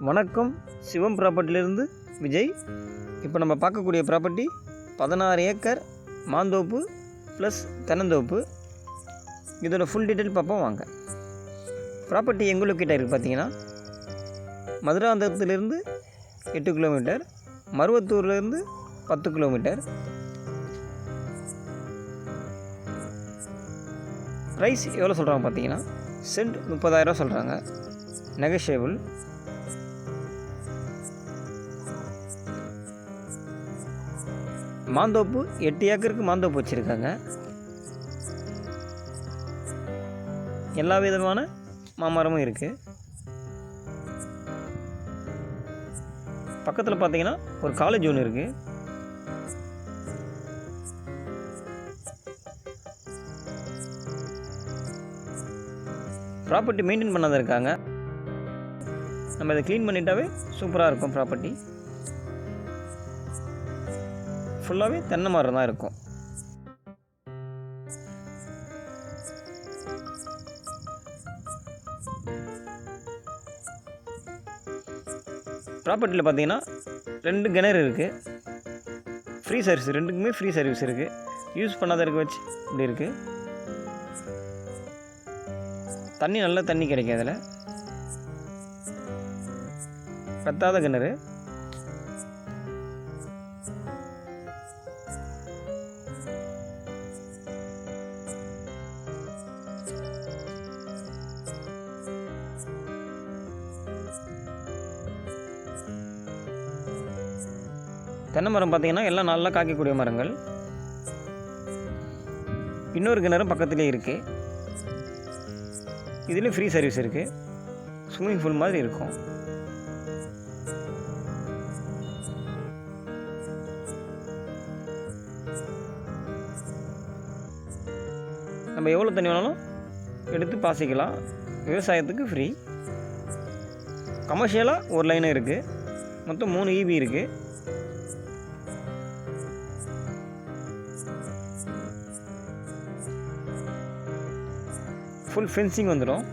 வணக்கம், சிவம் ப்ராப்பர்ட்டிலேருந்து விஜய். இப்போ நம்ம பார்க்கக்கூடிய ப்ராப்பர்ட்டி 16 ஏக்கர் மாந்தோப்பு ப்ளஸ் தென்னந்தோப்பு. இதோட ஃபுல் டீட்டெயில் பார்ப்போம் வாங்க. ப்ராப்பர்ட்டி எங்கே லொக்கேட் ஆகிருக்கு பார்த்தீங்கன்னா, மதுராந்தகத்துலேருந்து 8 கிலோமீட்டர், மருவத்தூர்லேருந்து 10 கிலோமீட்டர். ப்ரைஸ் எவ்வளோ சொல்கிறாங்க பார்த்தீங்கன்னா, சென்ட் 30,000 சொல்கிறாங்க, நெகஷியபிள். மாந்தோப்பு 8 ஏக்கருக்கு மாந்தோப்பு வச்சுருக்காங்க. எல்லா விதமான மாமரமும் இருக்குது. பக்கத்தில் பார்த்தீங்கன்னா ஒரு காலேஜ் ஒன்று இருக்குது. ப்ராப்பர்ட்டி மெயின்டைன் பண்ணாத இருக்காங்க. நம்ம இதை க்ளீன் பண்ணிட்டாவே சூப்பராக இருக்கும். ப்ராப்பர்ட்டி ஃபுல்லாகவே தென்னை மரம் தான் இருக்கும். ப்ராப்பர்ட்டியில் பார்த்தீங்கன்னா 2 கிணறு இருக்குது. ஃப்ரீ சர்வீஸ், 2க்குமே ஃப்ரீ சர்வீஸ் இருக்குது. யூஸ் பண்ணாத இருக்க வச்சு இப்படி இருக்குது. தண்ணி நல்ல தண்ணி கிடைக்கும். அதில் பத்தாத கிணறு. தென்னை மரம் பார்த்தீங்கன்னா எல்லாம் நல்லா காய்க்கக்கூடிய மரங்கள். இன்னொரு கிணறும் பக்கத்துலேயே இருக்குது. இதுலேயும் ஃப்ரீ சர்வீஸ் இருக்குது. ஸ்விம்மிங் பூல் மாதிரி இருக்கும். நம்ம எவ்வளோ தண்ணி வேணாலும் எடுத்து பாசிக்கலாம். விவசாயத்துக்கு ஃப்ரீ. கமர்ஷியலாக ஒரு லைன் இருக்குது. மொத்தம் 3 EB இருக்குது. ஃபுல் ஃபென்சிங் வந்துடும்.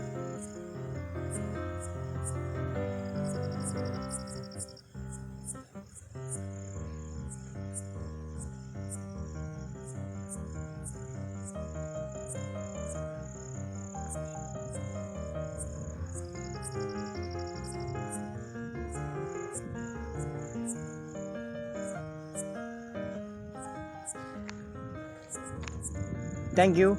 Thank you.